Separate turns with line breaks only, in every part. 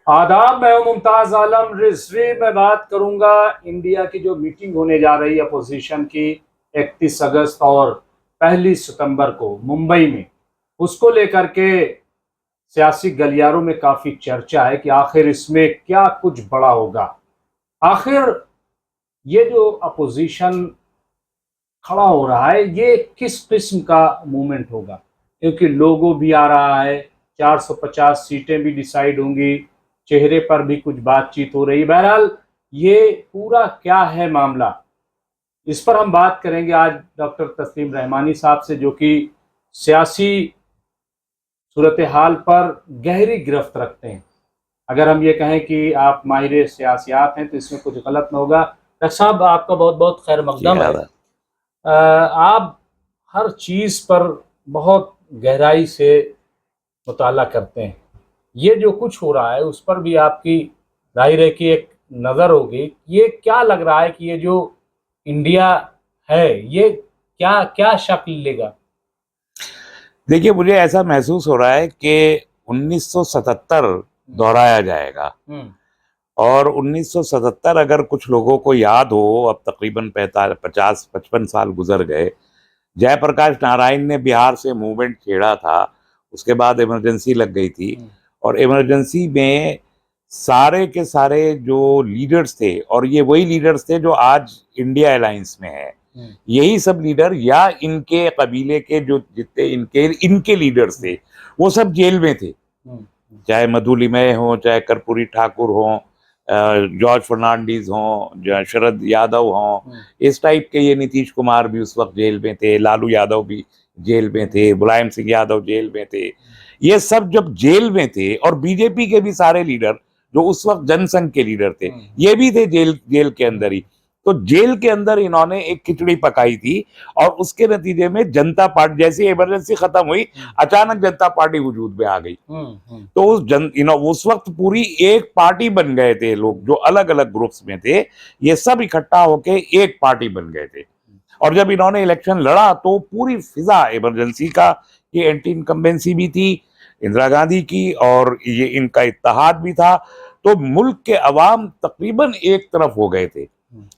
आदाब, मैं हूं मुमताज आलम रिजवी। मैं बात करूंगा इंडिया की जो मीटिंग होने जा रही है अपोजिशन की 31 अगस्त और 1 सितंबर को मुंबई में, उसको लेकर के सियासी गलियारों में काफी चर्चा है कि आखिर इसमें क्या कुछ बड़ा होगा। आखिर ये जो अपोजिशन खड़ा हो रहा है ये किस किस्म का मूवमेंट होगा, क्योंकि लोगो भी आ रहा है, 450 सीटें भी डिसाइड होंगी, चेहरे पर भी कुछ बातचीत हो रही है। बहरहाल ये पूरा क्या है मामला, इस पर हम बात करेंगे आज डॉक्टर तस्लीम रहमानी साहब से, जो कि सियासी सूरत हाल पर गहरी गिरफ्त रखते हैं। अगर हम ये कहें कि आप माहिर सियासियात हैं तो इसमें कुछ गलत न होगा। डॉक्टर साहब, आपका बहुत बहुत खैर मकदम है। आप हर चीज़ पर बहुत गहराई से मुताला करते हैं। ये जो कुछ हो रहा है उस पर भी आपकी जाहिर है कि एक नज़र होगी। ये क्या लग रहा है कि ये जो इंडिया है ये क्या क्या शक्ल लेगा?
देखिए, मुझे ऐसा महसूस हो रहा है कि 1977 दोहराया जाएगा। और 1977 अगर कुछ लोगों को याद हो, अब तकरीबन 50-55 साल गुजर गए। जयप्रकाश नारायण ने बिहार से मूवमेंट छेड़ा था, उसके बाद इमरजेंसी लग गई थी और इमरजेंसी में सारे के सारे जो लीडर्स थे, और ये वही लीडर्स थे जो आज इंडिया अलायंस में है, यही सब लीडर या इनके कबीले के जो जितने इनके लीडर्स थे वो सब जेल में थे। चाहे मधुलिमय हो, चाहे कर्पूरी ठाकुर हो, जॉर्ज फर्नांडीज हो, शरद यादव हो, इस टाइप के, ये नीतीश कुमार भी उस वक्त जेल में थे, लालू यादव भी जेल में थे, मुलायम सिंह यादव जेल में थे। ये सब जब जेल में थे, और बीजेपी के भी सारे लीडर जो उस वक्त जनसंघ के लीडर थे ये भी थे जेल के अंदर ही। तो जेल के अंदर इन्होंने एक खिचड़ी पकाई थी और उसके नतीजे में जनता पार्टी, जैसे इमरजेंसी खत्म हुई अचानक जनता पार्टी वजूद में आ गई। तो उस वक्त पूरी एक पार्टी बन गए थे लोग, जो अलग अलग ग्रुप्स में थे, ये सब इकट्ठा होके एक पार्टी बन गए थे। और जब इन्होंने इलेक्शन लड़ा तो पूरी फिजा इमरजेंसी का, ये एंटी इनकम्बेंसी भी थी इंदिरा गांधी की, और ये इनका इत्तेहाद भी था। तो मुल्क के अवाम तकरीबन एक तरफ हो गए थे।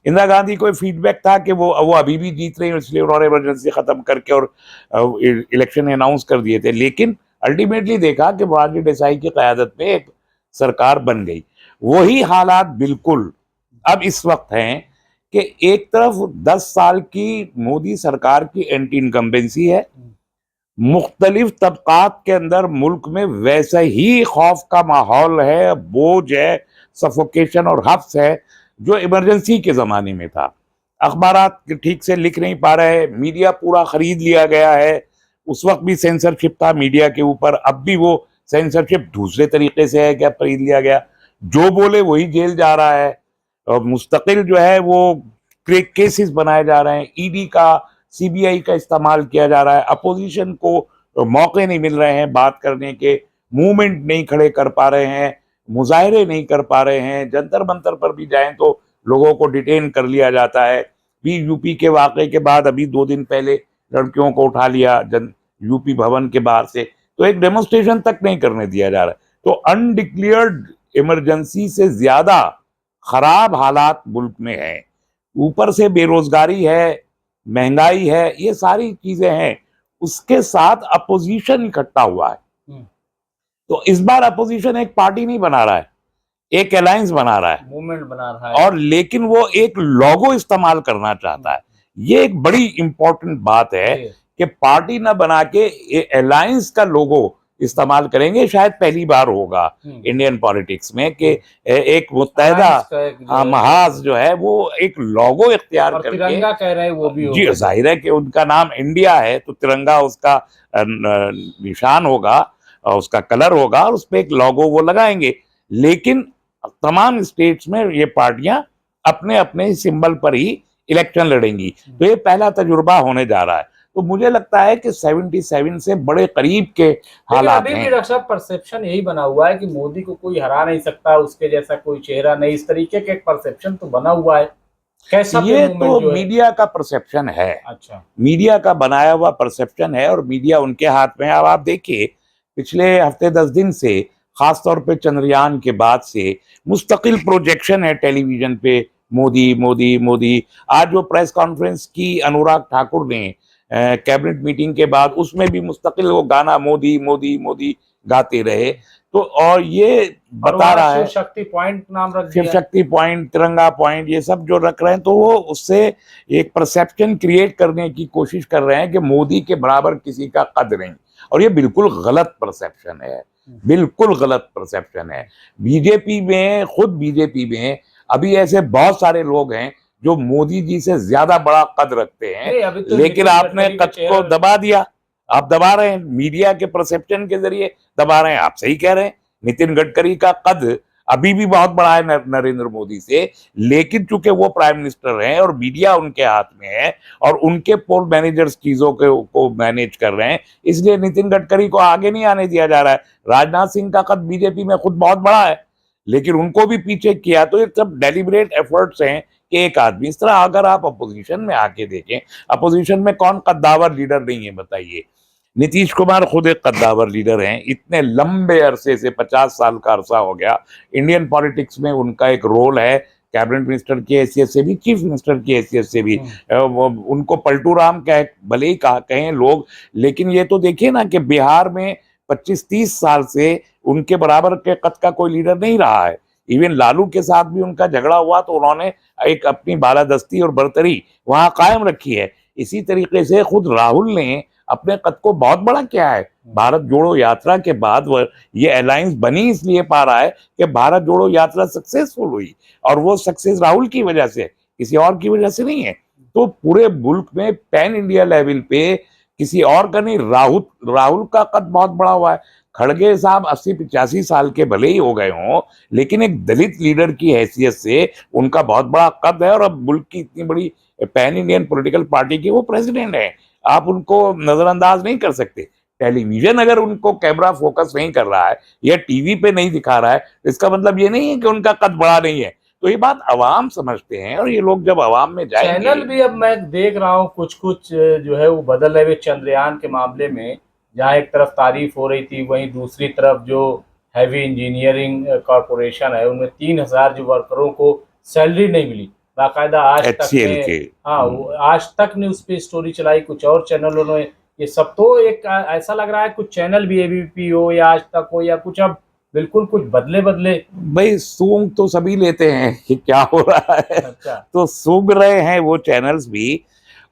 इंदिरा गांधी को फीडबैक था कि वो अभी भी जीत रही है, इसलिए उन्होंने इमरजेंसी खत्म करके और इलेक्शन अनाउंस कर दिए थे। लेकिन अल्टीमेटली देखा कि मोरारजी देसाई की क़यादत में एक सरकार बन गई। वही हालात बिल्कुल अब इस वक्त हैं कि एक तरफ 10 साल की मोदी सरकार की एंटी इनकम्बेंसी है, मुख्तलिफ तबकात के अंदर मुल्क में वैसा ही खौफ का माहौल है, बोझ है, सफोकेशन और हफ्स है जो इमरजेंसी के ज़माने में था। अखबारात ठीक से लिख नहीं पा रहे, मीडिया पूरा खरीद लिया गया है। उस वक्त भी सेंसरशिप था मीडिया के ऊपर, अब भी वो सेंसरशिप दूसरे तरीके से है, क्या खरीद लिया गया, जो बोले वही जेल जा रहा है। और मुस्तकिल जो है वो केसेस बनाए जा रहे हैं, ईडी का, सीबीआई का इस्तेमाल किया जा रहा है। अपोजिशन को मौके नहीं मिल रहे हैं बात करने के, मूवमेंट नहीं खड़े कर पा रहे हैं, मुजाहरे नहीं कर पा रहे हैं। जंतर मंतर पर भी जाएं तो लोगों को डिटेन कर लिया जाता है। भी यूपी के वाक़े के बाद अभी 2 दिन पहले लड़कियों को उठा लिया यूपी भवन के बाहर से, तो एक डेमोन्स्ट्रेशन तक नहीं करने दिया जा रहा है। तो अनडिक्लेयर्ड इमरजेंसी से ज्यादा खराब हालात मुल्क में है। ऊपर से बेरोजगारी है, महंगाई है, ये सारी चीजें हैं, उसके साथ अपोजिशन इकट्ठा हुआ है। तो इस बार अपोजिशन एक पार्टी नहीं बना रहा है, एक अलायंस बना रहा है,
मूवमेंट बना रहा है,
और लेकिन वो एक लोगो इस्तेमाल करना चाहता है। ये एक बड़ी इंपॉर्टेंट बात है कि पार्टी ना बना के अलायंस का लोगो इस्तेमाल करेंगे। शायद पहली बार होगा इंडियन पॉलिटिक्स में कि एक मुत्तहदा महाज जो है वो एक लोगो इख्तियार करके,
तिरंगा कह रहे हैं वो भी
जी जाहिर है कि उनका नाम इंडिया है तो तिरंगा उसका निशान होगा, उसका कलर होगा, और उस पर एक लोगो वो लगाएंगे। लेकिन तमाम स्टेट्स में ये पार्टियां अपने अपने सिंबल पर ही इलेक्शन लड़ेंगी। तो ये पहला तजुर्बा होने जा रहा है। तो मुझे लगता है कि 77 से बड़े करीब के हालात हैं।
अभी भी रक्षा परसेप्शन यही बना हुआ है कि मोदी को कोई हरा नहीं सकता, उसके जैसा कोई चेहरा नहीं, इस तरीके का एक परसेप्शन तो बना हुआ है। कैसा
ये तो मीडिया का परसेप्शन है।
अच्छा,
मीडिया का बनाया हुआ परसेप्शन है और मीडिया उनके हाथ में है। अब आप देखिए, पिछले हफ्ते 10 दिन से खासतौर पे चंद्रयान के बाद से मुस्तकिल प्रोजेक्शन है टेलीविजन पे, मोदी मोदी मोदी। आज जो प्रेस कॉन्फ्रेंस की अनुराग ठाकुर ने कैबिनेट मीटिंग के बाद, उसमें भी मुस्तकिल वो गाना मोदी मोदी मोदी गाते रहे। तो और ये बता रहा है,
शिव शक्ति पॉइंट नाम रख
शिव
दिया।
शक्ति पॉइंट, तिरंगा पॉइंट, ये सब जो रख रहे हैं, तो वो उससे एक परसेप्शन क्रिएट करने की कोशिश कर रहे हैं कि मोदी के बराबर किसी का कद नहीं। और ये बिल्कुल गलत परसेप्शन है, बिल्कुल गलत परसेप्शन है। बीजेपी में, खुद बीजेपी में अभी ऐसे बहुत सारे लोग हैं जो मोदी जी से ज्यादा बड़ा कद रखते हैं,
अभी तो
लेकिन आपने कद को दबा दिया। आप दबा रहे हैं, मीडिया के परसेप्शन के जरिए दबा रहे हैं। आप सही कह रहे हैं, नितिन गडकरी का कद अभी भी बहुत बड़ा है नरेंद्र मोदी से, लेकिन चूंकि वो प्राइम मिनिस्टर हैं और मीडिया उनके हाथ में है और उनके पोल मैनेजर्स चीजों को मैनेज कर रहे हैं, इसलिए नितिन गडकरी को आगे नहीं आने दिया जा रहा है। राजनाथ सिंह का कद बीजेपी में खुद बहुत बड़ा है, लेकिन उनको भी पीछे किया। तो ये सब डेलिब्रेट एफर्ट्स हैं कि एक आदमी इस तरह, अगर आप अपोजिशन में आके देखें, अपोजिशन में कौन कद्दावर लीडर नहीं है बताइए? नीतीश कुमार खुद एक कद्दावर लीडर हैं। इतने लंबे अरसे से, 50 साल का अरसा हो गया इंडियन पॉलिटिक्स में उनका एक रोल है, कैबिनेट मिनिस्टर की हैसियत से भी, चीफ मिनिस्टर की हैसियत से भी। उनको पलटू राम कह भले ही कहें लोग, लेकिन ये तो देखिए ना कि बिहार में 25-30 साल से उनके बराबर के कद का कोई लीडर नहीं रहा है। इवन लालू के साथ भी उनका झगड़ा हुआ तो उन्होंने एक अपनी बालादस्ती और बरतरी वहां कायम रखी है। इसी तरीके से खुद राहुल ने अपने कद को बहुत बड़ा किया है। भारत जोड़ो यात्रा के बाद ये अलायंस बनी इसलिए पा रहा है कि भारत जोड़ो यात्रा सक्सेसफुल हुई, और वो सक्सेस राहुल की वजह से, किसी और की वजह से नहीं है। तो पूरे मुल्क में पैन इंडिया लेवल पे किसी और का नहीं, राहुल का कद बहुत बड़ा हुआ है। खड़गे साहब 80-85 साल के भले ही हो गए हों, लेकिन एक दलित लीडर की हैसियत से उनका बहुत बड़ा कद है, और अब मुल्क की इतनी बड़ी पैन इंडियन पॉलिटिकल पार्टी के वो प्रेसिडेंट है। आप उनको नजरअंदाज नहीं कर सकते। टेलीविजन अगर उनको कैमरा फोकस नहीं कर रहा है या टीवी पे नहीं दिखा रहा है, इसका मतलब ये नहीं है कि उनका कद बड़ा नहीं है। तो ये बात अवाम समझते हैं, और ये लोग जब अवाम में जाएंगे।
चैनल भी अब मैं देख रहा हूँ कुछ कुछ जो है वो बदल रहे। चंद्रयान के मामले में जहाँ एक तरफ तारीफ हो रही थी, वहीं दूसरी तरफ जो हैवी इंजीनियरिंग कॉरपोरेशन है, उनमें 3,000 जो वर्करों को सैलरी नहीं मिली। बाकायदा आज तक
HCL
ने,
के
हाँ, आज तक ने उस पर स्टोरी चलाई। कुछ और चैनलों ने, ये सब तो एक ऐसा लग रहा है कुछ चैनल भी एबीपी हो या आज तक हो या कुछ, अब बिल्कुल कुछ बदले
भाई सूंघ तो सभी लेते हैं कि क्या हो रहा है।
अच्छा।
तो सूंघ रहे हैं वो चैनल्स भी,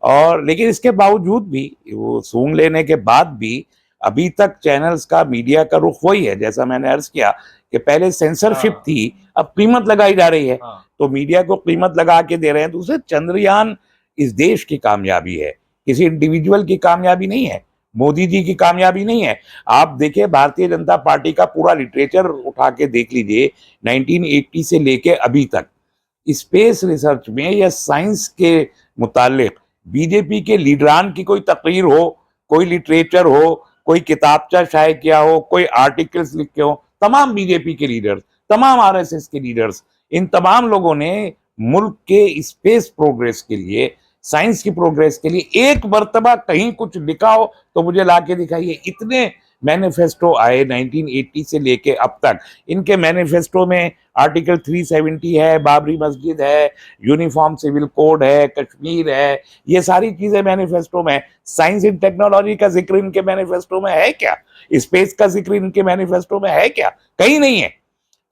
और लेकिन इसके बावजूद भी, वो सूंघ लेने के बाद भी, अभी तक चैनल्स का, मीडिया का रुख वही है जैसा मैंने अर्ज किया कि पहले सेंसरशिप
हाँ।
थी, अब कीमत लगाई जा रही है।
हाँ।
तो मीडिया को कीमत लगा के दे रहे हैं। दूसरे, चंद्रयान इस देश की कामयाबी है, किसी इंडिविजुअल की कामयाबी नहीं है, मोदी जी की कामयाबी नहीं है। आप देखिए, भारतीय जनता पार्टी का पूरा लिटरेचर उठा के देख लीजिए, 1980 से लेके अभी तक स्पेस रिसर्च में या साइंस के मुतालिक बीजेपी के लीडरान की कोई तकरीर हो, कोई लिटरेचर हो, कोई किताबचा शाये किया हो, कोई आर्टिकल्स लिखे हो, तमाम बीजेपी के लीडर्स, तमाम आरएसएस के लीडर्स, इन तमाम लोगों ने मुल्क के स्पेस प्रोग्रेस के लिए, साइंस की प्रोग्रेस के लिए एक मर्तबा कहीं कुछ लिखा हो तो मुझे लाके दिखाइए। इतने मैनिफेस्टो आए 1980 से लेके अब तक। इनके मैनिफेस्टो में आर्टिकल 370 है, बाबरी मस्जिद है, यूनिफॉर्म सिविल कोड है, कश्मीर है, ये सारी चीजें मैनिफेस्टो में। साइंस एंड टेक्नोलॉजी का जिक्र इनके मैनिफेस्टो में है क्या? स्पेस का जिक्र इनके मैनिफेस्टो में है क्या? कहीं नहीं है।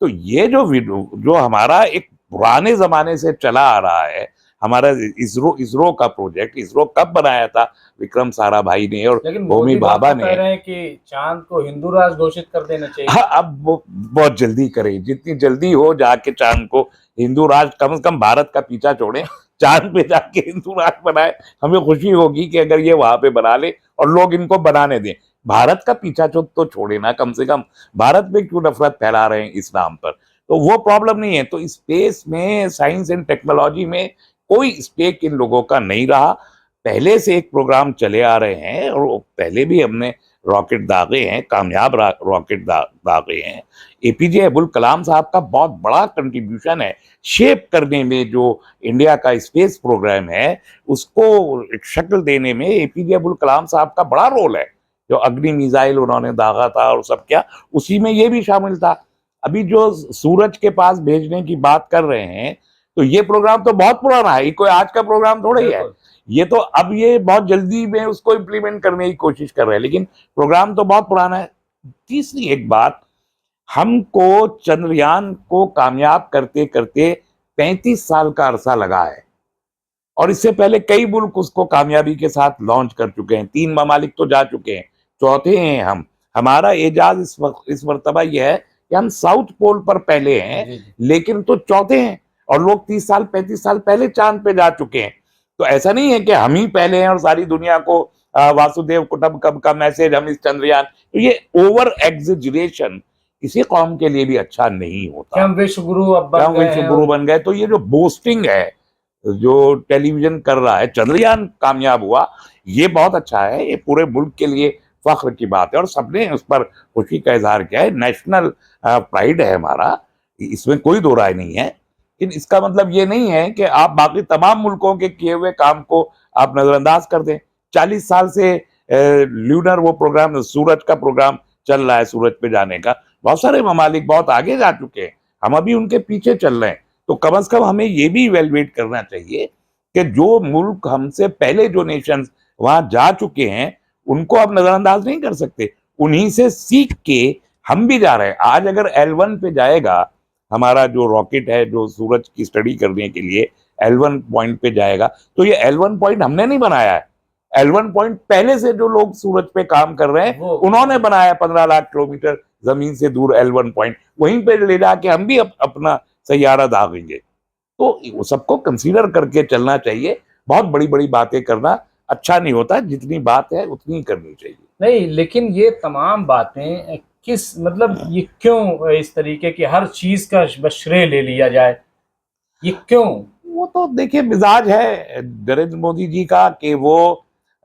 तो ये जो हमारा एक पुराने जमाने से चला आ रहा है, हमारा इसरो का प्रोजेक्ट, इसरो कब बनाया था? विक्रम साराभाई ने और होमी भाभा ने।
कह रहे हैं कि चांद को हिंदू राष्ट्र घोषित कर देना चाहिए।
हाँ, अब वो बहुत जल्दी करें, जितनी जल्दी हो जाके चांद को हिंदू राष्ट्र, कम से कम भारत का पीछा छोड़े, चांद पे जाके हिंदू राष्ट्र बनाए। हमें खुशी होगी कि अगर ये वहां पे बना ले और लोग इनको बनाने दें। भारत का पीछा तो छोड़े ना, कम से कम भारत में क्यों नफरत फैला रहे हैं इस नाम पर? तो वो प्रॉब्लम नहीं है। तो स्पेस में, साइंस एंड टेक्नोलॉजी में कोई स्टेक इन लोगों का नहीं रहा। पहले से एक प्रोग्राम चले आ रहे हैं, और पहले भी हमने रॉकेट दागे हैं, कामयाब रॉकेट दागे हैं। एपीजे अब्दुल कलाम साहब का बहुत बड़ा कंट्रीब्यूशन है शेप करने में, जो इंडिया का स्पेस प्रोग्राम है उसको एक शक्ल देने में एपीजे अब्दुल कलाम साहब का बड़ा रोल है। जो अग्नि मिसाइल उन्होंने दागा था और सब क्या, उसी में ये भी शामिल था। अभी जो सूरज के पास भेजने की बात कर रहे हैं, तो ये प्रोग्राम तो बहुत पुराना है, ये कोई आज का प्रोग्राम थोड़ा ही है। ये तो अब ये बहुत जल्दी में उसको इम्प्लीमेंट करने की कोशिश कर रहे हैं, लेकिन प्रोग्राम तो बहुत पुराना है। तीसरी एक बात, हमको चंद्रयान को कामयाब करते करते 35 साल का अरसा लगा है, और इससे पहले कई मुल्क उसको कामयाबी के साथ लॉन्च कर चुके हैं। 3 ममालिक तो जा चुके हैं, चौथे हैं हम। हमारा एजाज इस मर्तबा यह है कि हम साउथ पोल पर पहले हैं, लेकिन तो चौथे हैं, और लोग 30 साल 35 साल पहले चांद पे जा चुके हैं। तो ऐसा नहीं है कि हम ही पहले हैं और सारी दुनिया को वासुदेव कुटुंबकम का मैसेज हम इस चंद्रयान, तो ये ओवर एग्जेजरेशन किसी कौम के लिए भी अच्छा नहीं होता।
हम विश्व गुरु अब
बन गए, तो ये जो बोस्टिंग है जो टेलीविजन कर रहा है, चंद्रयान कामयाब हुआ, ये बहुत अच्छा है, ये पूरे मुल्क के लिए फख्र की बात है और सबने उस पर खुशी का इजहार किया है। नेशनल प्राइड है हमारा, इसमें कोई दो राय नहीं है। लेकिन इसका मतलब ये नहीं है कि आप बाकी तमाम मुल्कों के किए हुए काम को आप नजरअंदाज कर दें। 40 साल से ल्यूनर वो प्रोग्राम, सूरज का प्रोग्राम चल रहा है, सूरज पे जाने का। बहुत सारे ममालिक बहुत आगे जा चुके हैं, हम अभी उनके पीछे चल रहे हैं। तो कम से कम हमें ये भी इवेलुएट करना चाहिए कि जो मुल्क हमसे पहले जो नेशंस वहां जा चुके हैं, उनको आप नजरअंदाज नहीं कर सकते। उन्हीं से सीख के हम भी जा रहे हैं। आज अगर L1 पे जाएगा हमारा जो रॉकेट है, जो सूरज की स्टडी करने के लिए L1 पॉइंट पे जाएगा, तो ये L1 पॉइंट हमने नहीं बनाया है। L1 पॉइंट पहले से जो लोग सूरज पे काम कर रहे हैं उन्होंने बनाया। 15 लाख किलोमीटर जमीन से दूर L1 पॉइंट, वहीं पे ले जाके हम भी अपना सैयारा दागेंगे। तो सबको कंसीडर करके चलना चाहिए। बहुत बड़ी बड़ी बातें करना अच्छा नहीं होता, जितनी बात है उतनी करनी चाहिए।
नहीं, लेकिन ये तमाम बातें किस मतलब ये क्यों इस तरीके की हर चीज का श्रेय ले लिया जाए, ये क्यों?
वो तो देखिए मिजाज है नरेंद्र मोदी जी का कि वो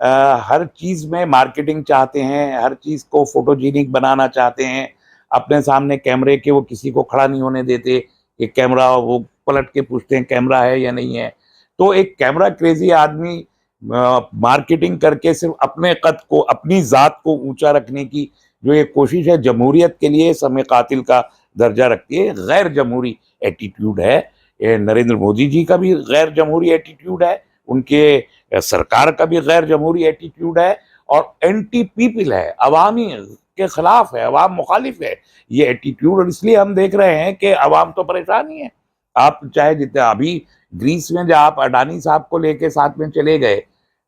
हर चीज में मार्केटिंग चाहते हैं, हर चीज को फोटोजेनिक बनाना चाहते हैं। अपने सामने कैमरे के वो किसी को खड़ा नहीं होने देते कि कैमरा, वो पलट के पूछते हैं कैमरा है या नहीं है। तो एक कैमरा क्रेजी आदमी मार्केटिंग करके सिर्फ अपने कद को, अपनी जात को ऊंचा रखने की जो ये कोशिश है, जमहूरियत के लिए समय कातिल का दर्जा रखती है। गैर जमहूरी एटीट्यूड है। नरेंद्र मोदी जी का भी गैर जमहूरी एटीट्यूड है, उनके सरकार का भी गैर जमहूरी एटीट्यूड है, और एंटी पीपल है, अवामी के खिलाफ है, अवाम मुखालिफ है ये एटीट्यूड। और इसलिए हम देख रहे हैं कि अवाम तो परेशान ही है। आप चाहे जितने अभी ग्रीस में जब आप अडानी साहब को लेके साथ में चले गए,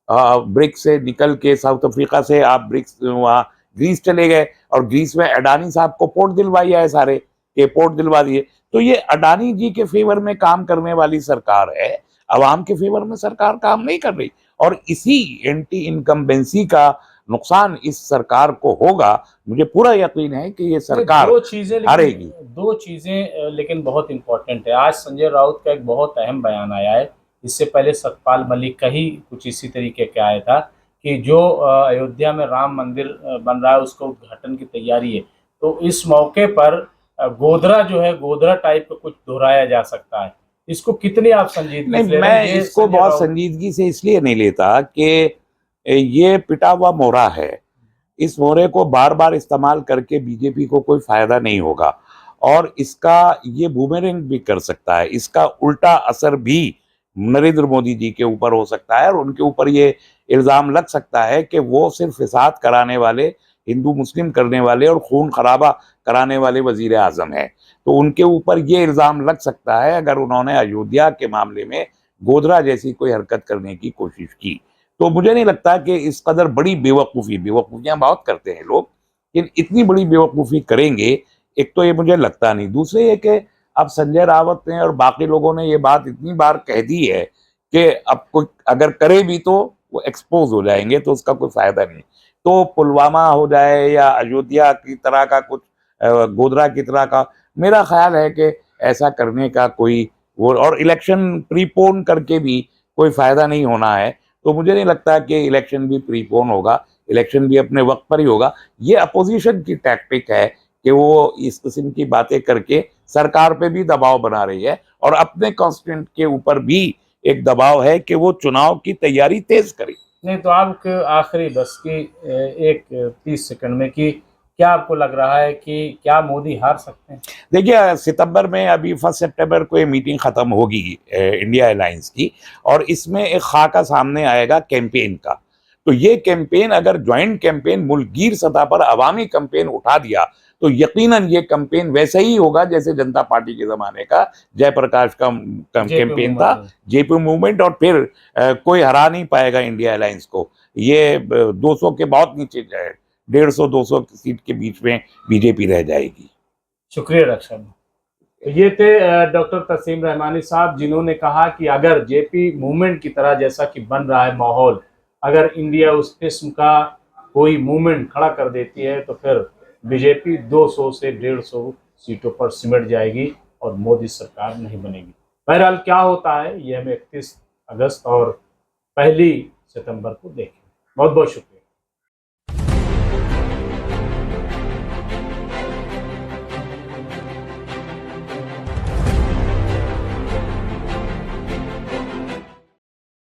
ब्रिक्स से निकल के, साउथ अफ्रीका से आप ब्रिक्स वहाँ ग्रीस चले गए, और ग्रीस में अडानी साहब को पोर्ट दिलवाई है, सारे के पोर्ट दिलवा दिए। तो ये अडानी जी के फेवर में काम करने वाली सरकार है, अवाम के फेवर में सरकार काम नहीं कर रही। और इसी एंटी इनकम्बेंसी का नुकसान इस सरकार को होगा। मुझे पूरा यकीन है कि ये सरकार हारेगी।
दो चीजें लेकिन बहुत इंपॉर्टेंट है। आज संजय राउत का एक बहुत अहम बयान आया है, इससे पहले सतपाल मलिक का ही कुछ इसी तरीके का आया था कि जो अयोध्या में राम मंदिर बन रहा है उसका उद्घाटन की तैयारी है। तो इस मौके पर गोधरा जो है, गोधरा टाइप का कुछ दोहराया जा सकता है। इसको कितनी आप संजीदगी से ले रहे हैं?
मैं इसको बहुत संजीदगी से इसलिए नहीं लेता कि ये पिटा हुआ मोहरा है। इस मोहरे को बार बार इस्तेमाल करके बीजेपी को कोई फायदा नहीं होगा, और इसका ये बूमेरैंग भी कर सकता है। इसका उल्टा असर भी नरेंद्र मोदी जी के ऊपर हो सकता है, और उनके ऊपर ये इल्ज़ाम लग सकता है कि वो सिर्फ फिसाद कराने वाले, हिंदू मुस्लिम करने वाले और खून खराबा कराने वाले वजीर आजम है। तो उनके ऊपर ये इल्ज़ाम लग सकता है अगर उन्होंने अयोध्या के मामले में गोधरा जैसी कोई हरकत करने की कोशिश की। तो मुझे नहीं लगता कि इस कदर बड़ी बेवकूफ़ियाँ बहुत करते हैं लोग, लेकिन इतनी बड़ी बेवकूफ़ी करेंगे, एक तो ये मुझे लगता नहीं। दूसरे ये कि अब संजय रावत ने और बाकी लोगों ने ये बात इतनी बार कह दी है कि अब कोई अगर करे भी तो वो एक्सपोज हो जाएंगे, तो उसका कोई फायदा नहीं। तो पुलवामा हो जाए या अयोध्या की तरह का कुछ, गोधरा की तरह का, मेरा ख्याल है कि ऐसा करने का कोई वो, और इलेक्शन प्रीपोन करके भी कोई फायदा नहीं होना है। तो मुझे नहीं लगता कि इलेक्शन भी प्रीपोन होगा, इलेक्शन भी अपने वक्त पर ही होगा। ये अपोजिशन की टैक्टिक है कि वो इस किस्म की बातें करके सरकार पे भी दबाव बना रही है, और अपने कॉन्स्टिट्यूएंट के ऊपर भी एक दबाव है कि वो चुनाव की तैयारी तेज करे।
नहीं तो आप आखिरी बस की एक 30 सेकंड में कि क्या आपको लग रहा है कि क्या मोदी हार सकते हैं?
देखिए, सितंबर में अभी 1 सितंबर को ये मीटिंग खत्म होगी इंडिया अलायंस की, और इसमें एक खाका सामने आएगा कैंपेन का। तो ये कैंपेन अगर ज्वाइंट कैंपेन मुल्कगीर सतह पर अवामी कैंपेन उठा दिया तो यकीनन ये कैंपेन वैसे ही होगा जैसे जनता पार्टी के जमाने का जयप्रकाश का कैंपेन था, जेपी मूवमेंट। और फिर कोई हरा नहीं पाएगा इंडिया अलायंस को। ये 200 के बहुत नीचे जाए, 150-200 सीट के बीच में बीजेपी रह जाएगी।
शुक्रिया डॉक्टर। तो ये थे डॉक्टर तस्लीम रहमानी साहब, जिन्होंने कहा कि अगर जेपी मूवमेंट की तरह जैसा कि बन रहा है माहौल, अगर इंडिया उस किस्म का कोई मूवमेंट खड़ा कर देती है तो फिर बीजेपी 200 से 150 सीटों पर सिमट जाएगी और मोदी सरकार नहीं बनेगी। बहरहाल क्या होता है ये हमें 31 अगस्त और 1 सितंबर को देखें। बहुत बहुत शुक्रिया।